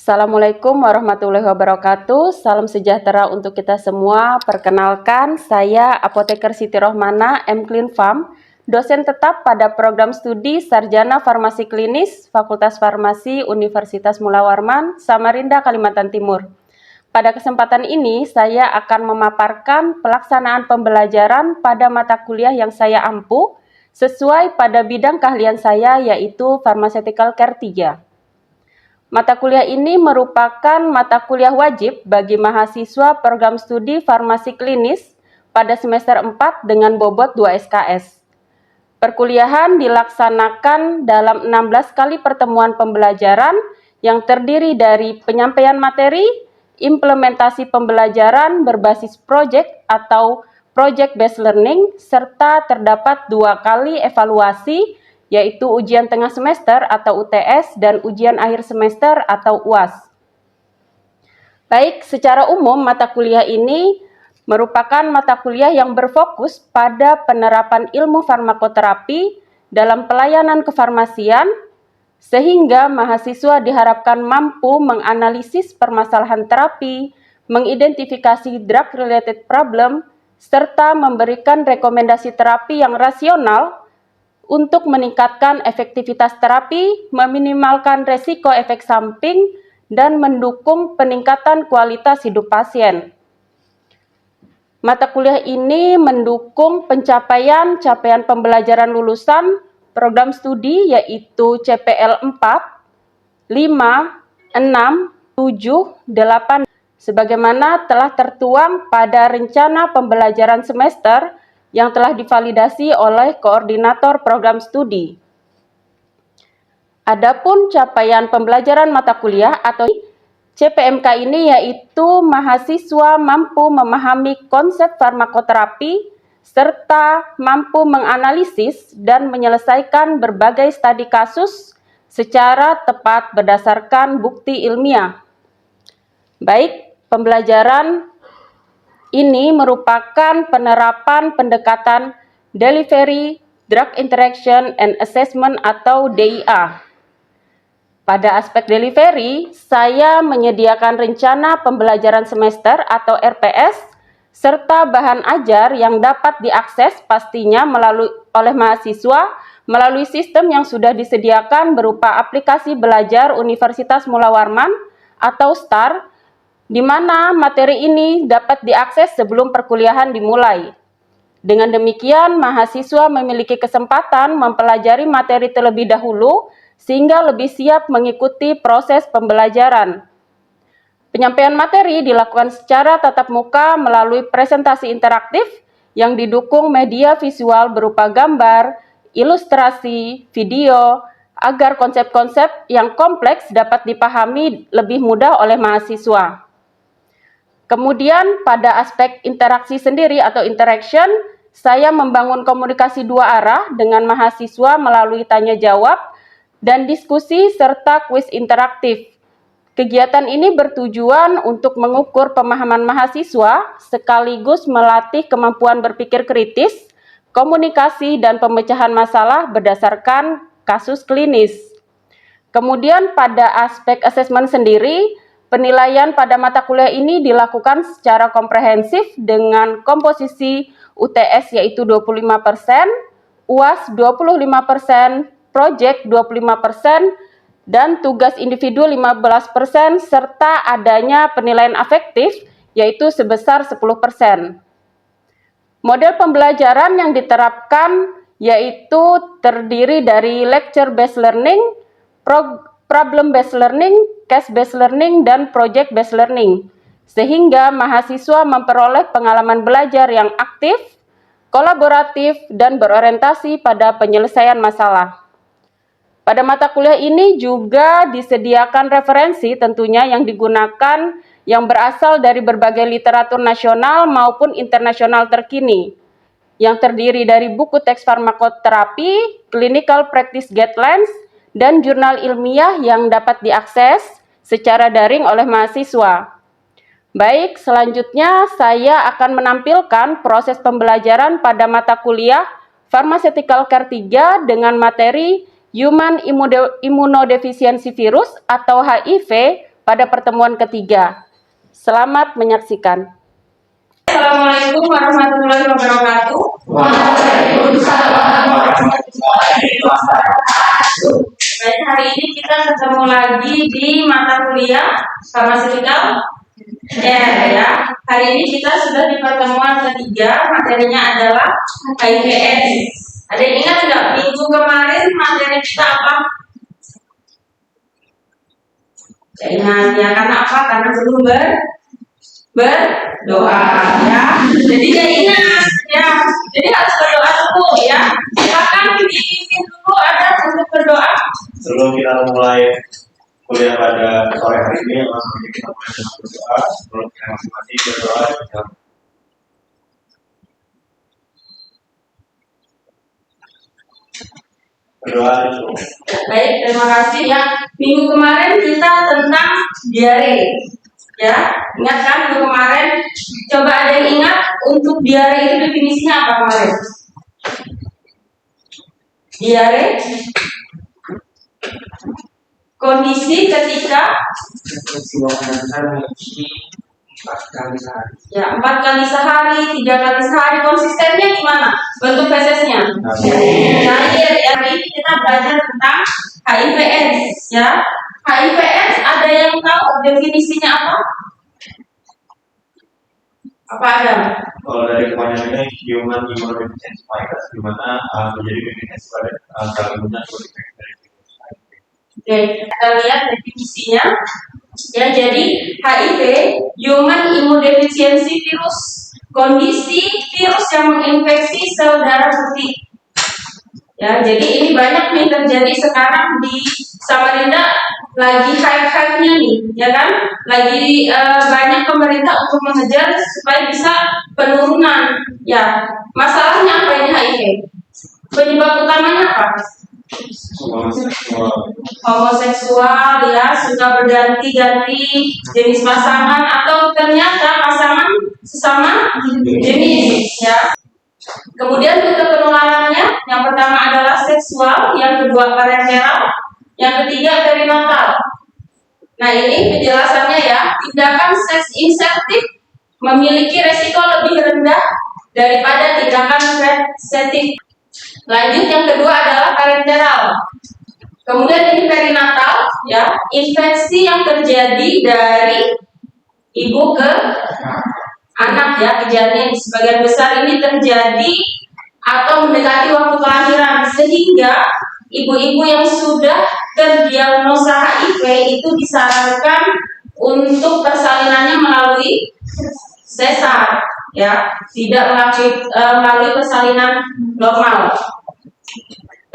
Assalamualaikum warahmatullahi wabarakatuh. Salam sejahtera untuk kita semua. Perkenalkan, saya Apoteker Siti Rohmana, M.Clin Farm, dosen tetap pada program studi Sarjana Farmasi Klinis, Fakultas Farmasi Universitas Mula Warman, Samarinda, Kalimantan Timur. Pada kesempatan ini, saya akan memaparkan pelaksanaan pembelajaran pada mata kuliah yang saya ampu, sesuai pada bidang keahlian saya, yaitu Pharmaceutical Care 3. Mata kuliah ini merupakan mata kuliah wajib bagi mahasiswa program studi farmasi klinis pada semester 4 dengan bobot 2 SKS. Perkuliahan dilaksanakan dalam 16 kali pertemuan pembelajaran yang terdiri dari penyampaian materi, implementasi pembelajaran berbasis project atau project-based learning, serta terdapat 2 kali evaluasi, yaitu ujian tengah semester atau UTS dan ujian akhir semester atau UAS. Baik, secara umum mata kuliah ini merupakan mata kuliah yang berfokus pada penerapan ilmu farmakoterapi dalam pelayanan kefarmasian, sehingga mahasiswa diharapkan mampu menganalisis permasalahan terapi, mengidentifikasi drug-related problem, serta memberikan rekomendasi terapi yang rasional untuk meningkatkan efektivitas terapi, meminimalkan resiko efek samping, dan mendukung peningkatan kualitas hidup pasien. Mata kuliah ini mendukung capaian pembelajaran lulusan program studi yaitu CPL 4, 5, 6, 7, 8, sebagaimana telah tertuang pada rencana pembelajaran semester yang telah divalidasi oleh koordinator program studi. Adapun capaian pembelajaran mata kuliah atau CPMK ini yaitu mahasiswa mampu memahami konsep farmakoterapi serta mampu menganalisis dan menyelesaikan berbagai studi kasus secara tepat berdasarkan bukti ilmiah. Baik, pembelajaran ini merupakan penerapan pendekatan Delivery, Drug Interaction and Assessment atau DIA. Pada aspek delivery, saya menyediakan rencana pembelajaran semester atau RPS, serta bahan ajar yang dapat diakses pastinya oleh mahasiswa melalui sistem yang sudah disediakan berupa aplikasi belajar Universitas Mula Warman atau STAR, di mana materi ini dapat diakses sebelum perkuliahan dimulai. Dengan demikian, mahasiswa memiliki kesempatan mempelajari materi terlebih dahulu sehingga lebih siap mengikuti proses pembelajaran. Penyampaian materi dilakukan secara tatap muka melalui presentasi interaktif yang didukung media visual berupa gambar, ilustrasi, video, agar konsep-konsep yang kompleks dapat dipahami lebih mudah oleh mahasiswa. Kemudian pada aspek interaksi sendiri atau interaction, saya membangun komunikasi 2 arah dengan mahasiswa melalui tanya jawab dan diskusi serta kuis interaktif. Kegiatan ini bertujuan untuk mengukur pemahaman mahasiswa sekaligus melatih kemampuan berpikir kritis, komunikasi dan pemecahan masalah berdasarkan kasus klinis. Kemudian pada aspek asesmen sendiri, penilaian pada mata kuliah ini dilakukan secara komprehensif dengan komposisi UTS yaitu 25%, UAS 25%, project 25%, dan tugas individu 15%, serta adanya penilaian afektif yaitu sebesar 10%. Model pembelajaran yang diterapkan yaitu terdiri dari lecture-based learning, problem-based learning, case-based learning, dan project-based learning, sehingga mahasiswa memperoleh pengalaman belajar yang aktif, kolaboratif, dan berorientasi pada penyelesaian masalah. Pada mata kuliah ini juga disediakan referensi tentunya yang digunakan yang berasal dari berbagai literatur nasional maupun internasional terkini, yang terdiri dari buku teks farmakoterapi, clinical practice guidelines, dan jurnal ilmiah yang dapat diakses secara daring oleh mahasiswa. Baik, selanjutnya saya akan menampilkan proses pembelajaran pada mata kuliah Pharmaceutical Care 3 dengan materi Human Immunodeficiency Virus atau HIV pada pertemuan ketiga. Selamat menyaksikan. Assalamualaikum warahmatullahi wabarakatuh. Waalaikumsalam warahmatullahi wabarakatuh. Baik, hari ini kita ketemu lagi di mata kuliah Pharmaceutical ya. Hari ini kita sudah di pertemuan ketiga, materinya adalah HIV/AIDS. Ada yang ingat nggak minggu kemarin materi kita apa? Ingat ya, karena apa? Karena belum berdoa ya. Jadi dia ingat ya. Jadi harus berdoa dulu ya. Silakan dipimpin dulu ada untuk berdoa. Sebelum kita mulai kuliah pada sore hari ini, langsung kita mulai dengan berdoa. Sebelum kita masing-masing berdoa, kita berdoa dulu. Baik, terima kasih ya. Minggu kemarin kita tentang diare. Ya, ingat kan minggu kemarin? Coba ada yang ingat untuk diare itu definisinya apa kemarin? Diare kondisi ketika 4 kali sehari, 3 kali sehari. Konsistennya gimana? Bentuk fesesnya cair ya. Ini kita belajar tentang HIV/AIDS ya. HIV/AIDS ada yang tahu definisinya apa? Apa ada? Kalau dari kepanjangannya human immunodeficiency virus, di mana menjadi definisi pada sel imunnya seperti dari virus HIV. Oke, kita lihat definisinya. Ya, jadi HIV human immunodeficiency virus, kondisi virus yang menginfeksi sel darah putih. Ya, jadi ini banyak nih terjadi sekarang di Samarinda, lagi hype-hype-nya nih, ya kan? Lagi banyak pemerintah untuk mengejar supaya bisa penurunan. Ya, masalahnya apa ini HIV? Penyebab utamanya apa? Homoseksual ya, suka berganti-ganti jenis pasangan atau ternyata pasangan sesama jenis ya. Kemudian rute penularannya, yang pertama adalah seksual, yang kedua parenteral, yang ketiga perinatal. Nah, ini penjelasannya ya. Tindakan seks insertif memiliki resiko lebih rendah daripada tindakan preservatif. Lanjut, yang kedua adalah parenteral. Kemudian ini perinatal ya, infeksi yang terjadi dari ibu ke anak ya, ke janin. Sebagian besar ini terjadi atau mendekati waktu kelahiran, sehingga ibu-ibu yang sudah terdiagnosa HIV itu disarankan untuk persalinannya melalui sesar ya, tidak melalui persalinan normal.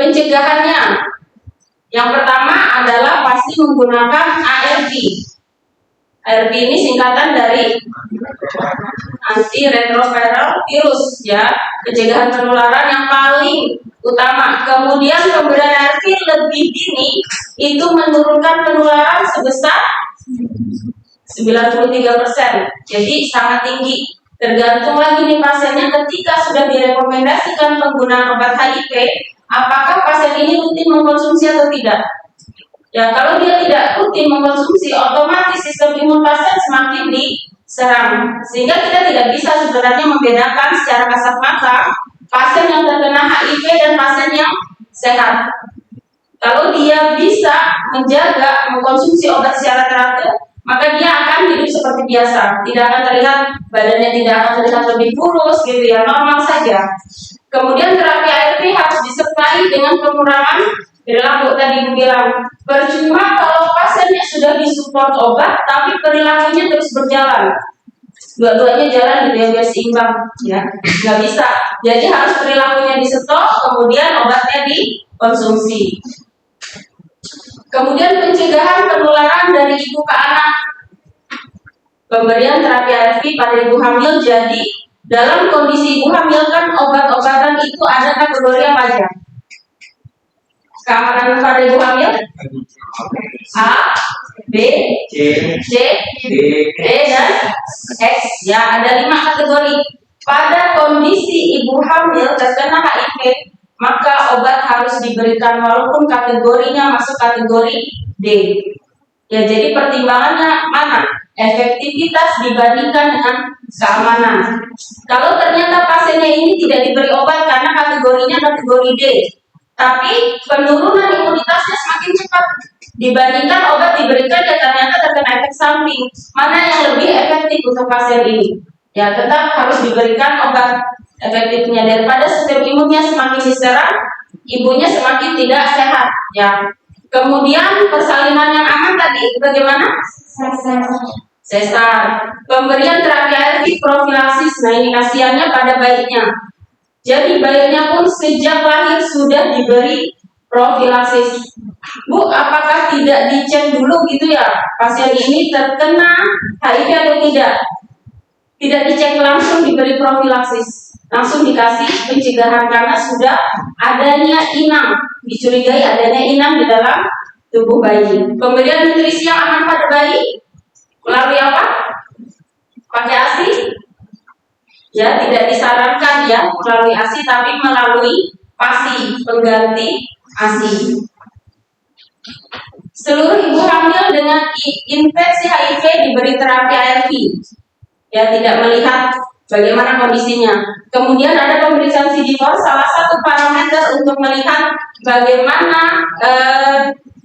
Pencegahannya, yang pertama adalah pasti menggunakan ARV. ARV ini singkatan dari antiretroviral virus ya, pencegahan penularan yang paling utama. Kemudian pemberian ARV lebih dini itu menurunkan penularan sebesar 93%. Jadi sangat tinggi. Tergantung lagi nih pasiennya, ketika sudah direkomendasikan penggunaan obat HIV, apakah pasien ini rutin mengkonsumsi atau tidak? Ya, kalau dia tidak rutin mengkonsumsi, otomatis sistem imun pasien semakin diserang. Sehingga kita tidak bisa sebenarnya membedakan secara kasat mata pasien yang terkena HIV dan pasien yang sehat. Kalau dia bisa menjaga mengkonsumsi obat secara teratur, maka dia akan hidup seperti biasa, tidak akan terlihat badannya tidak akan terlihat lebih kurus gitu ya, normal saja. Kemudian terapi ARV harus disertai dengan pengurangan perilaku. Tadi bilang percuma kalau pasiennya sudah disupport obat tapi perilakunya terus berjalan, dua-duanya jalan gitu ya, biar seimbang ya, nggak bisa. Jadi harus perilakunya di stop, kemudian obatnya dikonsumsi. Kemudian pencegahan penularan dari ibu ke anak. Pemberian terapi ARV pada ibu hamil. Jadi dalam kondisi ibu hamil kan obat-obatan itu ada kategori apa aja? Keamanan pada ibu hamil? A, B, C, D, E, dan X. Ya, ada 5 kategori. Pada kondisi ibu hamil terkena HIV, maka obat harus diberikan walaupun kategorinya masuk kategori D. Ya, jadi pertimbangannya mana? Efektivitas dibandingkan dengan keamanan. Kalau ternyata pasiennya ini tidak diberi obat karena kategorinya kategori D, tapi penurunan imunitasnya semakin cepat dibandingkan obat diberikan dan ternyata terkena efek samping, mana yang lebih efektif untuk pasien ini? Ya, tetap harus diberikan obat efektifnya daripada sistem imunnya semakin diserang, ibunya semakin tidak sehat. Ya. Kemudian persalinan yang aman tadi bagaimana? Sesar. Pemberian terapi ARV profilaksis. Nah, ini kasihannya pada bayinya. Jadi bayinya pun sejak lahir sudah diberi profilaksis. Bu, apakah tidak dicek dulu gitu ya? Pasien ini terkena HIV atau tidak? Tidak dicek langsung diberi profilaksis. Langsung dikasih pencegahan karena sudah adanya inang, dicurigai adanya inang di dalam tubuh bayi. Pemberian nutrisi yang aman pada bayi melalui apa? Pakai ASI? Ya, tidak disarankan ya melalui ASI, tapi melalui PASI, pengganti ASI. Seluruh ibu hamil dengan infeksi HIV diberi terapi ARV. Ya, tidak melihat bagaimana kondisinya. Kemudian ada pemeriksaan CD4, salah satu parameter untuk melihat bagaimana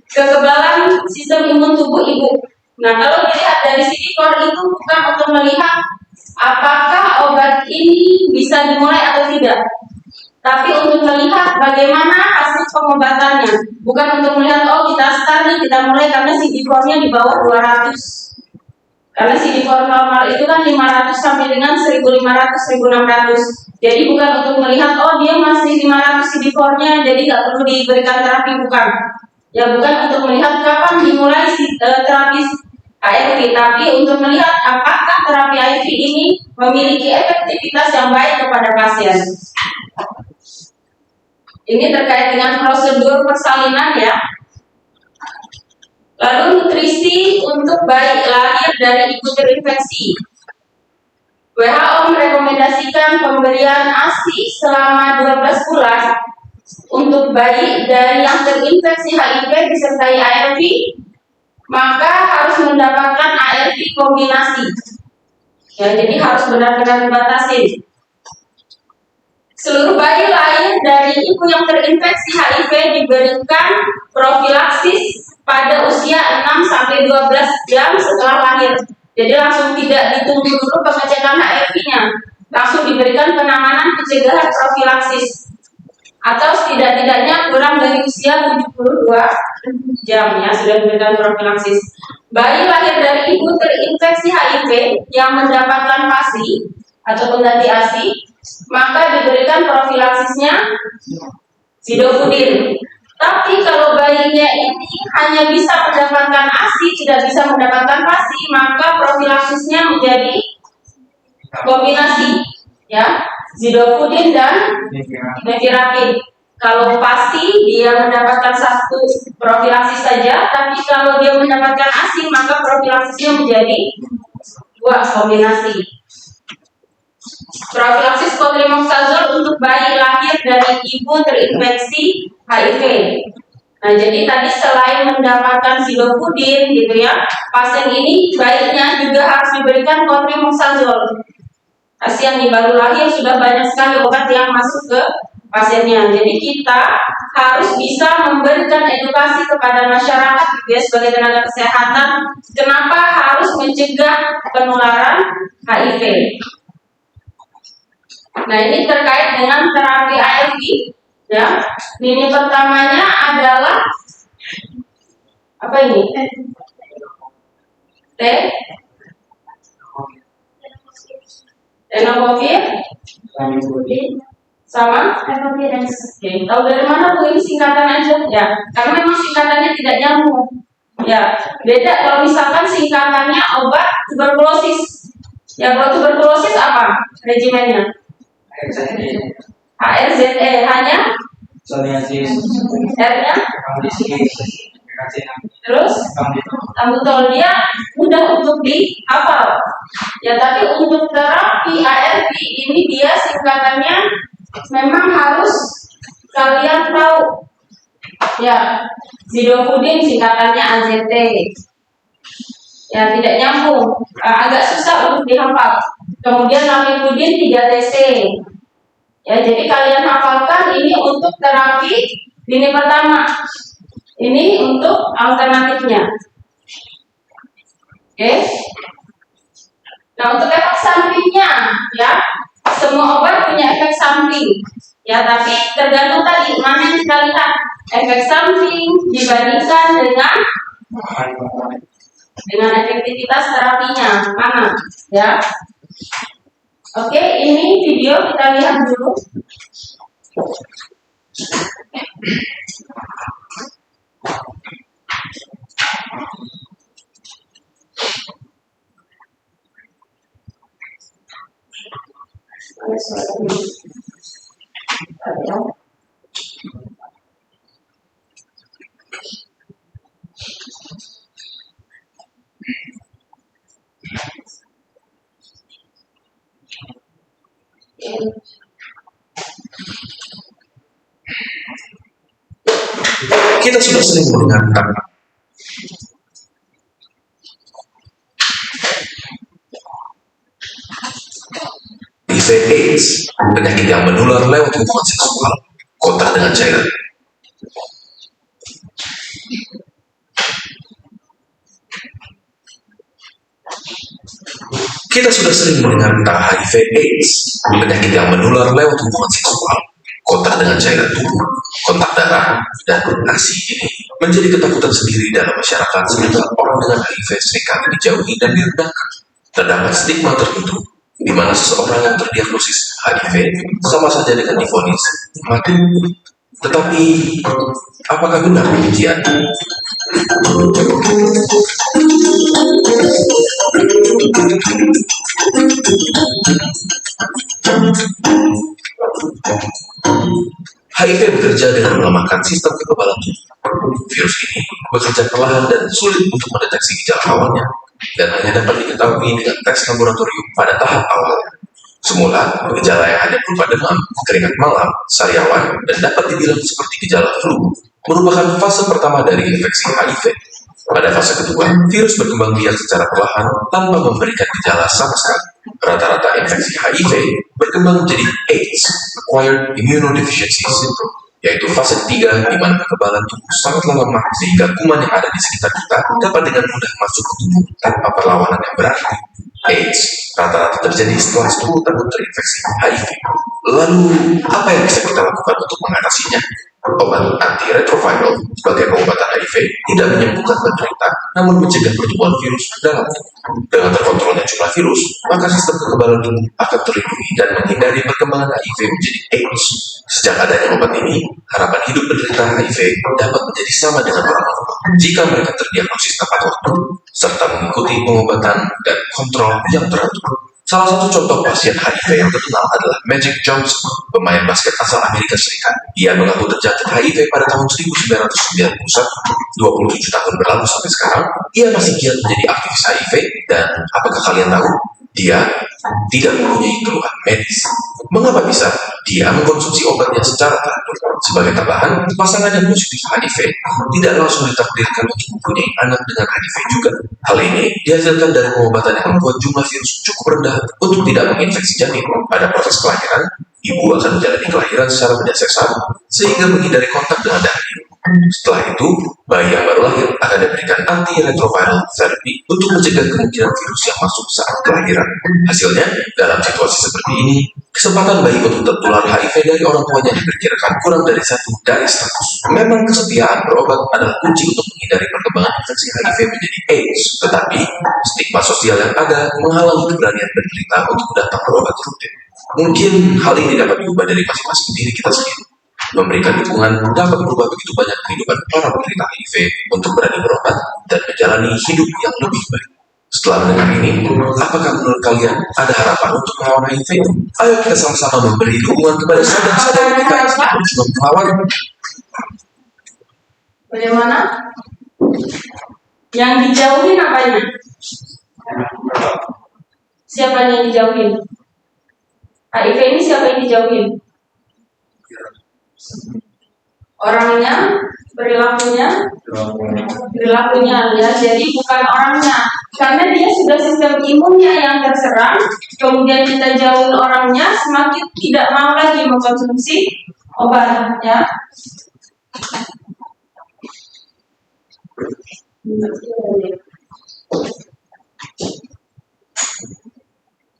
kekebalan sistem imun tubuh ibu. Nah, kalau dilihat dari CD4 itu bukan untuk melihat apakah obat ini bisa dimulai atau tidak, tapi untuk melihat bagaimana hasil pengobatannya. Bukan untuk melihat, oh kita start nih, kita mulai karena CD4-nya di bawah 200. Karena CD4 normal itu kan 500 sampai dengan 1500, 1600. Jadi bukan untuk melihat, oh dia masih 500 CD4-nya, jadi nggak perlu diberikan terapi, bukan. Ya, bukan untuk melihat kapan dimulai terapi ARV, tapi untuk melihat apakah terapi ARV ini memiliki efektivitas yang baik kepada pasien. Ini terkait dengan prosedur persalinan ya. Lalu nutrisi untuk bayi lahir dari ibu terinfeksi. WHO merekomendasikan pemberian ASI selama 12 bulan untuk bayi dari yang terinfeksi HIV disertai ARV, maka harus mendapatkan ARV kombinasi. Ya, jadi harus benar-benar dibatasi. Seluruh bayi lahir dari ibu yang terinfeksi HIV diberikan profilaksis pada usia 6-12 jam setelah lahir. Jadi langsung tidak ditunggu dulu pengecekan HIV-nya, langsung diberikan penanganan pencegahan profilaksis. Atau setidak-tidaknya kurang dari usia 72 jam ya sudah diberikan profilaksis. Bayi lahir dari ibu terinfeksi HIV yang mendapatkan PASI atau pengganti ASI, maka diberikan profilaksisnya sidofudin. Tapi kalau bayinya ini hanya bisa mendapatkan ASI, tidak bisa mendapatkan PASI, maka profilaksisnya menjadi kombinasi, ya, sidofudin dan nevirapin. Kalau PASI dia mendapatkan satu profilaksis saja, tapi kalau dia mendapatkan ASI, maka profilaksisnya menjadi dua kombinasi. Profilaksis cotrimoxazole untuk bayi lahir dari ibu terinfeksi HIV. Nah, jadi tadi selain mendapatkan sidofudin gitu ya, pasien ini bayinya juga harus diberikan cotrimoxazole. Kasihan nih baru lahir sudah banyak sekali obat yang masuk ke pasiennya. Jadi kita harus bisa memberikan edukasi kepada masyarakat ya, sebagai tenaga kesehatan, kenapa harus mencegah penularan HIV. Nah, ini terkait dengan terapi ARV ya. Lini pertamanya adalah apa ini? Tenofovir sama oke. Tahu dari mana Bu ini singkatan aja ya? Karena memang singkatannya tidak nyambung. Ya, beda kalau misalkan singkatannya obat tuberkulosis. Ya, kalau tuberkulosis apa regimennya? HRZE hanya R-nya terus tambutol, dia mudah untuk dihafal ya, tapi untuk terapi ARV ini dia singkatannya memang harus kalian tahu ya. Sidofudin singkatannya AZT, Ya, tidak nyambung, agak susah untuk dihafal. Kemudian lamivudin 3TC. Ya, jadi kalian hafalkan ini untuk terapi lini pertama. Ini untuk alternatifnya. Oke. Nah, untuk efek sampingnya, ya, semua obat punya efek samping. Ya, tapi tergantung tadi mana yang kita lihat efek samping dibandingkan dengan efektivitas terapinya mana, ya. Oke, ini video kita lihat dulu. Kita sudah sering mendengarkan HIV/AIDS, penyakit yang menular lewat hubungan seksual, kontak dengan cairan. Kita sudah sering mendengar tentang HIV/AIDS, penyakit yang menular lewat hubungan seksual, kontak dengan cairan tubuh, kontak darah, dan ASI ini menjadi ketakutan sendiri dalam masyarakat sehingga orang dengan HIV seringkali dijauhi dan direndahkan. Terdapat stigma tertentu di mana seseorang yang terdiagnosis HIV sama saja dengan divonis mati. Tetapi apakah benar demikian? HIV bekerja dengan melemahkan sistem kekebalan tubuh. Virus ini bekerja perlahan dan sulit untuk mendeteksi gejala awalnya, dan hanya dapat diketahui dengan tes laboratorium pada tahap awal. Semula, gejala yang ada berupa demam, keringat malam, sariawan, dan dapat dibilang seperti gejala flu, merupakan fase pertama dari infeksi HIV. Pada fase kedua, virus berkembang biak secara perlahan tanpa memberikan gejala sama sekali. Rata-rata infeksi HIV berkembang menjadi AIDS, Acquired Immunodeficiency Syndrome, yaitu fase ketiga di mana kekebalan tubuh sangatlah lemah sehingga kuman yang ada di sekitar kita dapat dengan mudah masuk ke tubuh tanpa perlawanan yang berarti. AIDS rata-rata terjadi setelah 10 tahun terinfeksi HIV. Lalu, apa yang bisa kita lakukan untuk mengatasinya? Obat antiretroviral sebagai pengobatan HIV tidak menyembuhkan penderita, namun mencegah pertumbuhan virus dalam tubuh. Dengan terkontrolnya jumlah virus, maka sistem kekebalan tubuh akan terlindungi dan menghindari perkembangan HIV menjadi AIDS. Sejak adanya obat ini, harapan hidup penderita HIV dapat menjadi sama dengan orang normal jika mereka terdiagnosis tepat waktu serta mengikuti pengobatan dan kontrol yang teratur. Salah satu contoh pasien HIV yang terkenal adalah Magic Johnson, pemain basket asal Amerika Serikat. Ia mengaku terjangkit HIV pada tahun 1991, 27 tahun berlalu sampai sekarang, ia masih giat menjadi aktivis HIV, dan apakah kalian tahu? Dia tidak mempunyai keluhan medis. Mengapa bisa? Dia mengkonsumsi obatnya secara teratur. Sebagai tambahan, pasangan yang positif HIV tidak langsung ditakdirkan untuk mempunyai anak dengan HIV juga. Hal ini dihasilkan dari pengobatan yang membuat jumlah virus cukup rendah untuk tidak menginfeksi janin. Pada proses kelahiran, ibu akan menjalani kelahiran secara beda sesar sehingga menghindari kontak dengan darah ibu. Setelah itu, bayi yang baru lahir akan diberikan antiretroviral therapy untuk mencegah kemungkinan virus yang masuk saat kelahiran. Hasilnya, dalam situasi seperti ini, kesempatan bayi untuk tertular HIV dari orang tuanya diperkirakan kurang dari 1 dari 100. Memang kesetiaan berobat adalah kunci untuk menghindari perkembangan infeksi HIV menjadi AIDS, tetapi stigma sosial yang ada menghalangi keberanian penderita untuk datang berobat rutin. Mungkin hal ini dapat diubah dari masing-masing diri kita sendiri. Memberikan dukungan dapat merubah begitu banyak kehidupan para penderita HIV untuk berani berobat dan menjalani hidup yang lebih baik. Setelah mendengar ini, apakah menurut kalian ada harapan untuk melawan HIV? Ayo kita sama-sama memberi dukungan kepada saudara-saudara kita yang sedang berjuang melawan. Bagaimana? Yang dijauhin apanya? Siapa yang dijauhin? HIV ini siapa yang dijauhin? Orangnya perilakunya ya, jadi bukan orangnya, karena dia sudah sistem imunnya yang terserang, kemudian kita jauhin orangnya, semakin tidak mau lagi mengkonsumsi obat ya.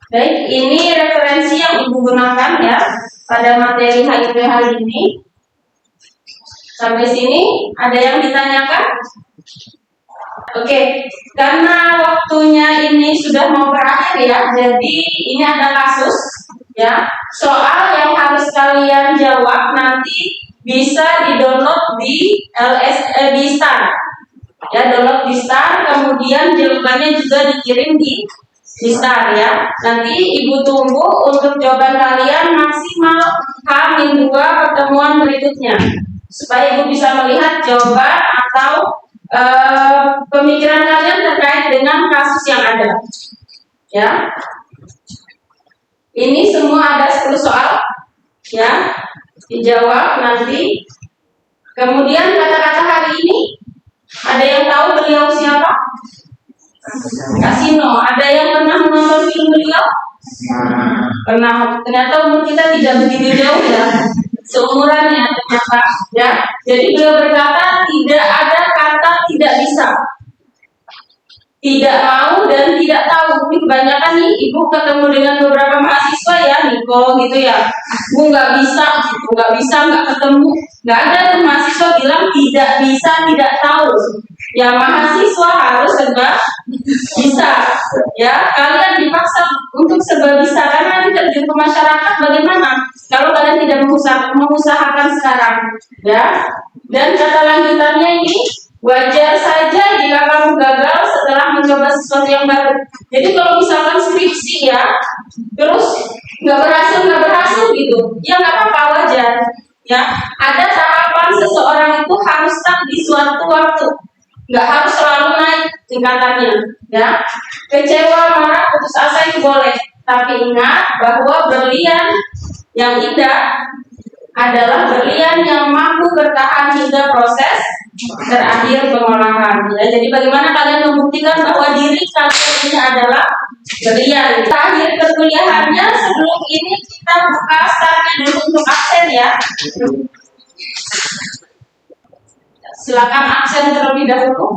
Baik, ini referensi yang Ibu gunakan ya pada materi HIV hari ini. Sampai sini ada yang ditanyakan? Oke, karena waktunya ini sudah mau berakhir ya, jadi ini ada kasus ya, soal yang harus kalian jawab nanti bisa di-download di di STAR ya, download di STAR, kemudian jawabannya juga dikirim di STAR ya. Nanti Ibu tunggu untuk jawaban kalian maksimal H-2 pertemuan berikutnya, supaya Ibu bisa melihat jawaban atau pemikiran kalian terkait dengan kasus yang ada ya. Ini semua ada 10 soal ya, dijawab nanti. Kemudian kata-kata hari ini, ada yang tahu beliau siapa? Kasino. Ada yang pernah menonton film beliau? Pernah. Ternyata umur kita tidak begitu jauh ya, seumurannya ternyata ya. Jadi beliau berkata tidak ada kata tidak bisa, tidak mau dan tidak tahu. Ini kebanyakan nih Ibu ketemu dengan beberapa mahasiswa ya, Niko gitu ya, Bu nggak bisa gitu, nggak bisa, nggak ketemu, nggak ada tuh mahasiswa bilang tidak bisa, tidak tahu. Ya mahasiswa harus serba bisa ya. Kalian dipaksa untuk serba bisa, karena nanti terjun ke masyarakat bagaimana kalau kalian tidak mengusahakan sekarang ya. Dan kata lanjutannya ini, wajar saja jika kamu gagal setelah mencoba sesuatu yang baru. Jadi kalau misalkan skripsi ya, terus nggak berhasil gitu, ya nggak apa-apa, wajar ya. Ada tahapan seseorang itu harus stuck di suatu waktu, nggak harus selalu naik tingkatannya ya. Kecewa, marah, putus asa itu boleh, tapi ingat bahwa berlian yang indah adalah berlian yang mampu bertahan hingga proses terakhir pengolahan ya. Jadi bagaimana kalian membuktikan bahwa diri kalian ini adalah berlian? Terakhir perkuliahannya, sebelum ini kita buka startnya dulu untuk absen ya. Silakan absen terlebih dahulu.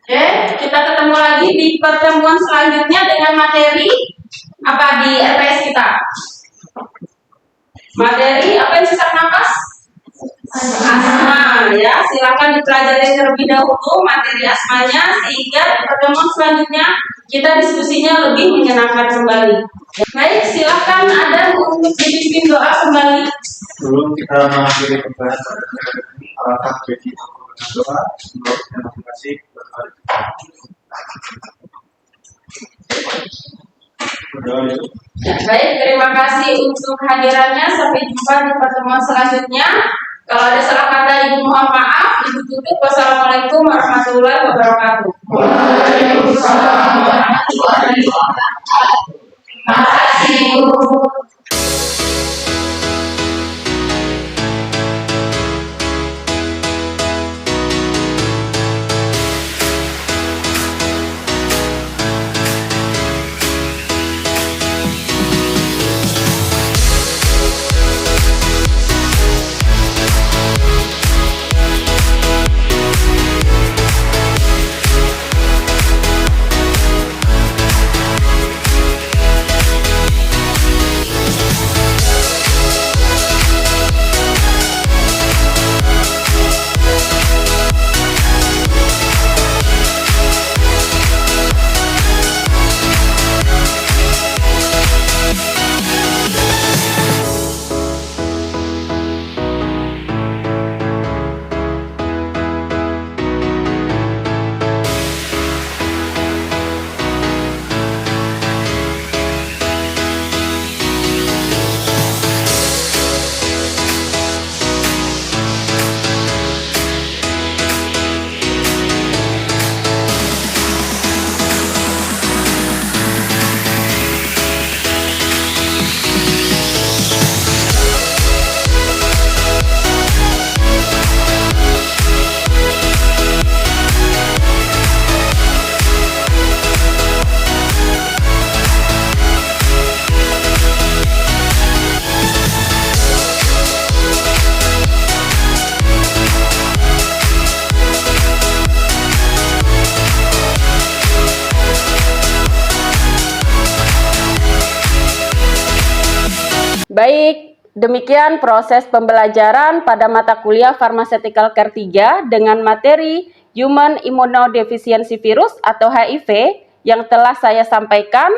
Oke, kita ketemu lagi di pertemuan selanjutnya dengan materi apa di RPS kita. Materi apa yang sesak napas? Asma ya, silakan dipelajari terlebih dahulu materi asmanya, sehingga di pertemuan selanjutnya kita diskusinya lebih menyenangkan kembali. Baik, silakan ada untuk dipimpin doa kembali. Sebelum kita mengakhiri pembahasan ini, alangkah bagi doa sebelum kita motivasi berkali. Ya, baik, terima kasih untuk kehadirannya. Sampai jumpa di pertemuan selanjutnya. Kalau ada salah kata Ibu mohon maaf. Ibu tutup. Wassalamualaikum warahmatullahi wabarakatuh. Waalaikumsalam warahmatullahi wabarakatuh. Terima kasih Ibu. Baik, demikian proses pembelajaran pada mata kuliah Pharmaceutical Care 3 dengan materi Human Immunodeficiency Virus atau HIV yang telah saya sampaikan.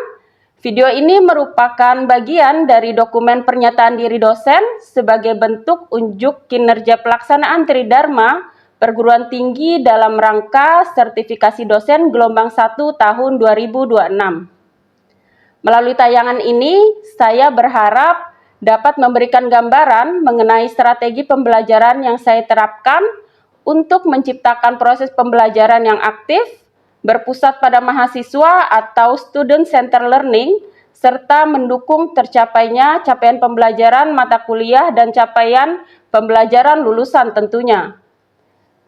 Video ini merupakan bagian dari dokumen pernyataan diri dosen sebagai bentuk unjuk kinerja pelaksanaan Tridharma perguruan tinggi dalam rangka sertifikasi dosen gelombang 1 tahun 2026. Melalui tayangan ini, saya berharap dapat memberikan gambaran mengenai strategi pembelajaran yang saya terapkan untuk menciptakan proses pembelajaran yang aktif, berpusat pada mahasiswa atau student-centered learning, serta mendukung tercapainya capaian pembelajaran mata kuliah dan capaian pembelajaran lulusan tentunya.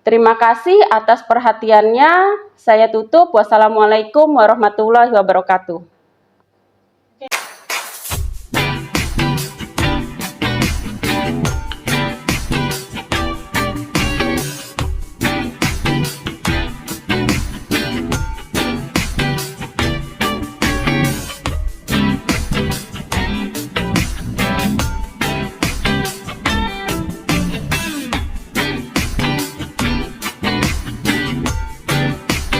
Terima kasih atas perhatiannya. Saya tutup. Wassalamualaikum warahmatullahi wabarakatuh.